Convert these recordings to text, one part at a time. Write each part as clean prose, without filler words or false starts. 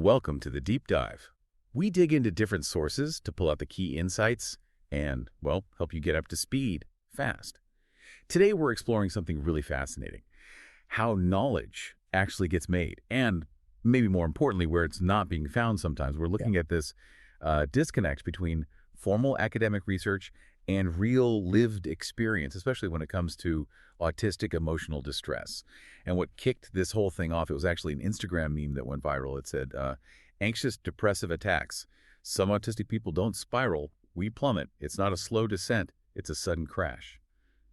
Welcome to the Deep Dive. We dig into different sources to pull out the key insights and, well, help you get up to speed fast. Today we're exploring something really fascinating: how knowledge actually gets made, and maybe more importantly, where it's not being found sometimes. We're looking at this disconnect between formal academic research and real lived experience, especially when it comes to autistic emotional distress. And what kicked this whole thing off, it was actually an Instagram meme that went viral. It said, anxious depressive attacks. Some autistic people don't spiral, we plummet. It's not a slow descent, it's a sudden crash.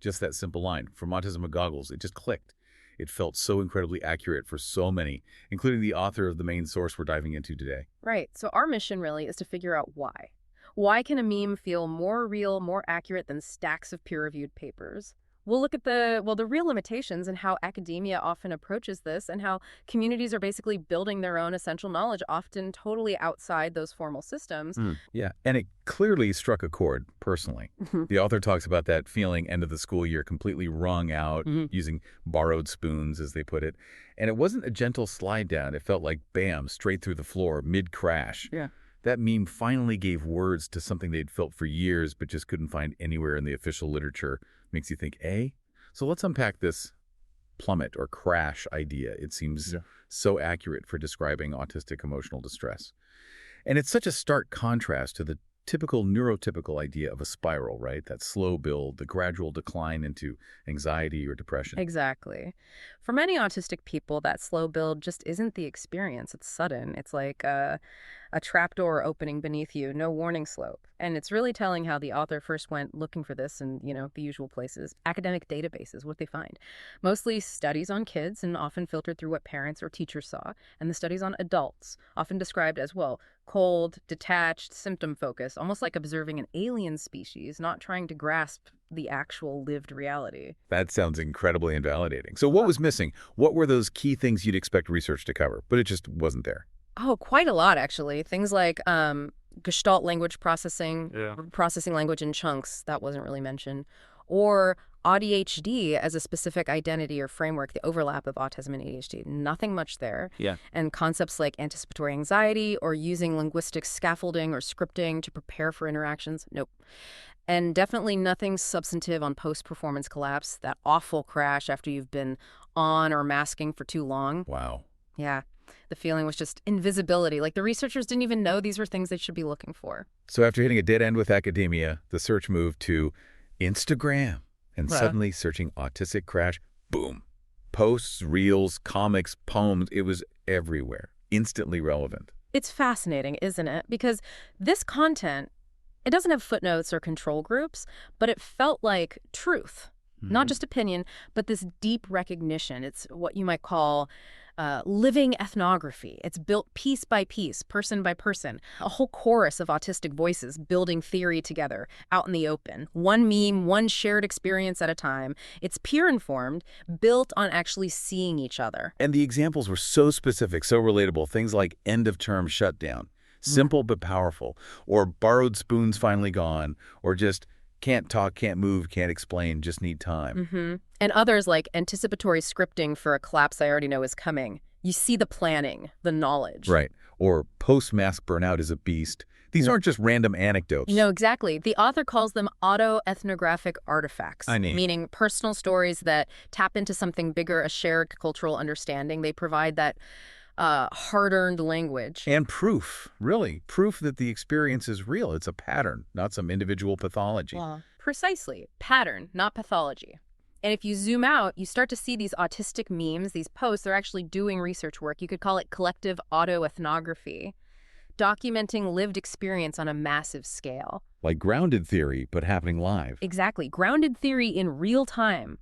Just that simple line. From Autism with Goggles, it just clicked. It felt so incredibly accurate for so many, including the author of the main source we're diving into today. Right. So our mission really is to figure out why. Why can a meme feel more real, more accurate than stacks of peer-reviewed papers? We'll look at the real limitations and how academia often approaches this, and how communities are basically building their own essential knowledge, often totally outside those formal systems. Yeah, and it clearly struck a chord personally. The author talks about that feeling end of the school year completely wrung out, using borrowed spoons, as they put it. And it wasn't a gentle slide down. It felt like bam, straight through the floor, mid-crash. Yeah. That meme finally gave words to something they'd felt for years but just couldn't find anywhere in the official literature. Makes you think, eh? So let's unpack this plummet or crash idea. It seems so accurate for describing autistic emotional distress. And it's such a stark contrast to the typical neurotypical idea of a spiral, right? That slow build, the gradual decline into anxiety or depression. Exactly. For many autistic people, that slow build just isn't the experience. It's sudden. It's like a trapdoor opening beneath you, no warning slope. And it's really telling how the author first went looking for this in, the usual places. Academic databases, what they find. Mostly studies on kids, and often filtered through what parents or teachers saw. And the studies on adults, often described as, well, cold, detached, symptom-focused, almost like observing an alien species, not trying to grasp the actual lived reality. That sounds incredibly invalidating. So what was missing? What were those key things you'd expect research to cover, but it just wasn't there? Oh, quite a lot, actually. Things like Gestalt language processing, processing language in chunks, that wasn't really mentioned, or ADHD as a specific identity or framework, the overlap of autism and ADHD. Nothing much there. Yeah. And concepts like anticipatory anxiety or using linguistic scaffolding or scripting to prepare for interactions, nope. And definitely nothing substantive on post-performance collapse, that awful crash after you've been on or masking for too long. Wow. Yeah. The feeling was just invisibility. Like the researchers didn't even know these were things they should be looking for. So after hitting a dead end with academia, the search moved to Instagram. And suddenly, searching autistic crash, boom. Posts, reels, comics, poems, it was everywhere. Instantly relevant. It's fascinating, isn't it? Because this content, it doesn't have footnotes or control groups, but it felt like truth. Not just opinion, but this deep recognition. It's what you might call living ethnography. It's built piece by piece, person by person, a whole chorus of autistic voices building theory together out in the open. One meme, one shared experience at a time. It's peer-informed, built on actually seeing each other. And the examples were so specific, so relatable. Things like end-of-term shutdown, simple but powerful, or borrowed spoons finally gone, or just can't talk, can't move, can't explain, just need time. And others like anticipatory scripting for a collapse I already know is coming. You see the planning, the knowledge. Right. Or post-mask burnout is a beast. These aren't just random anecdotes. No, exactly. The author calls them autoethnographic artifacts, meaning personal stories that tap into something bigger, a shared cultural understanding. They provide that hard-earned language. And proof, really. Proof that the experience is real. It's a pattern, not some individual pathology. Precisely. Pattern, not pathology. And if you zoom out, you start to see these autistic memes, these posts, they're actually doing research work. You could call it collective autoethnography, documenting lived experience on a massive scale. Like grounded theory, but happening live. Exactly. Grounded theory in real time.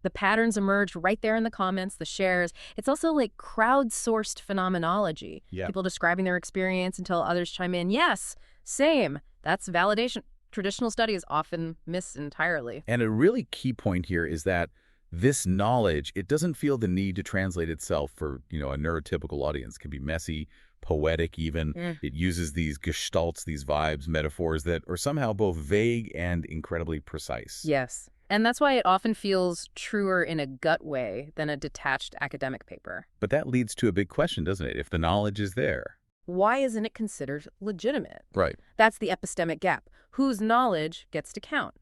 The patterns emerged right there in the comments, the shares. It's also like crowdsourced phenomenology. People describing their experience until others chime in. Yes, same. That's validation. Traditional studies often miss entirely. And a really key point here is that this knowledge, it doesn't feel the need to translate itself for, a neurotypical audience. It can be messy, poetic even. It uses these gestalts, these vibes, metaphors that are somehow both vague and incredibly precise. Yes. And that's why it often feels truer in a gut way than a detached academic paper. But that leads to a big question, doesn't it? If the knowledge is there, Why isn't it considered legitimate? Right. That's the epistemic gap. Whose knowledge gets to count?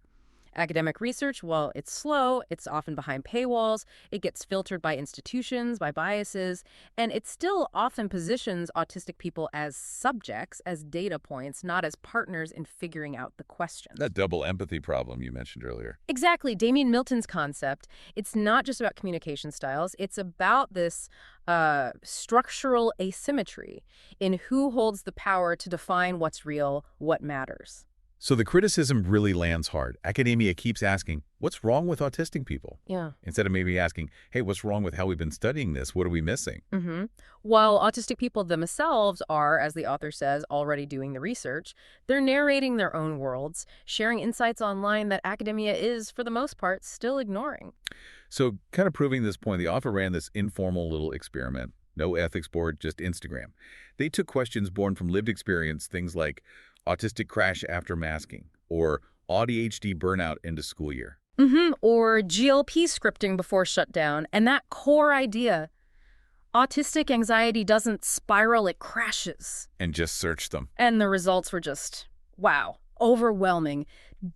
Academic research, well, it's slow, it's often behind paywalls, it gets filtered by institutions, by biases, and it still often positions autistic people as subjects, as data points, not as partners in figuring out the That questions. double empathy problem you mentioned earlier. Exactly. Damien Milton's concept, it's not just about communication styles, it's about this structural asymmetry in who holds the power to define what's real, what matters. So the criticism really lands hard. Academia keeps asking, what's wrong with autistic people? Yeah. Instead of maybe asking, hey, what's wrong with how we've been studying this? What are we missing? hmm While autistic people themselves are, as the author says, already doing the research, they're narrating their own worlds, sharing insights online that academia is, for the most part, still ignoring. So kind of proving this point, the author ran this informal little experiment. No ethics board, just Instagram. They took questions born from lived experience, things like autistic crash after masking or ADHD burnout into school year, Or GLP scripting before shutdown, and that core idea, autistic anxiety doesn't spiral, it crashes. and just search them. And the results were just, wow, overwhelming.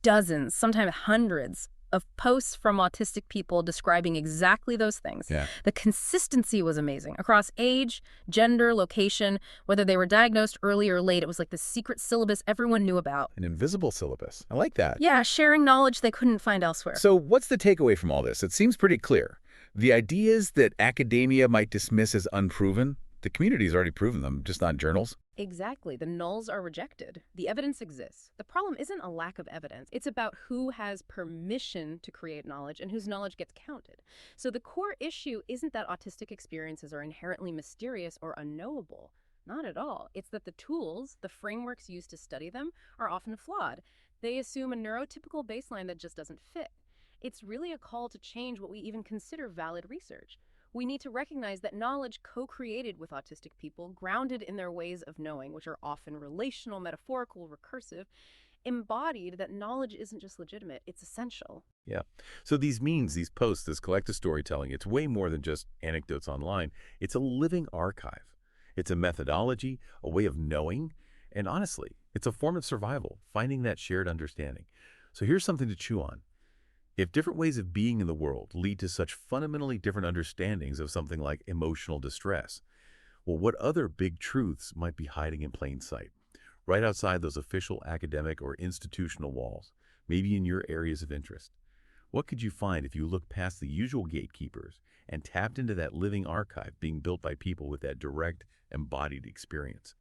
Dozens, sometimes hundreds of posts from autistic people describing exactly those things. Yeah. The consistency was amazing across age, gender, location, whether they were diagnosed early or late. It was like the secret syllabus everyone knew about. An invisible syllabus. I like that. Yeah, sharing knowledge they couldn't find elsewhere. So what's the takeaway from all this? It seems pretty clear. The ideas that academia might dismiss as unproven, the community's already proven them, just not journals. Exactly. The nulls are rejected. The evidence exists. The problem isn't a lack of evidence. It's about who has permission to create knowledge and whose knowledge gets counted. So the core issue isn't that autistic experiences are inherently mysterious or unknowable. Not at all. It's that the tools, the frameworks used to study them, are often flawed. They assume a neurotypical baseline that just doesn't fit. It's really a call to change what we even consider valid research. We need to recognize that knowledge co-created with autistic people, grounded in their ways of knowing, which are often relational, metaphorical, recursive, embodied that knowledge isn't just legitimate, it's essential. Yeah. So these memes, these posts, this collective storytelling, it's way more than just anecdotes online. It's a living archive. It's a methodology, a way of knowing, and honestly, it's a form of survival, finding that shared understanding. So here's something to chew on. If different ways of being in the world lead to such fundamentally different understandings of something like emotional distress, well, what other big truths might be hiding in plain sight, right outside those official academic or institutional walls, maybe in your areas of interest? What could you find if you looked past the usual gatekeepers and tapped into that living archive being built by people with that direct, embodied experience?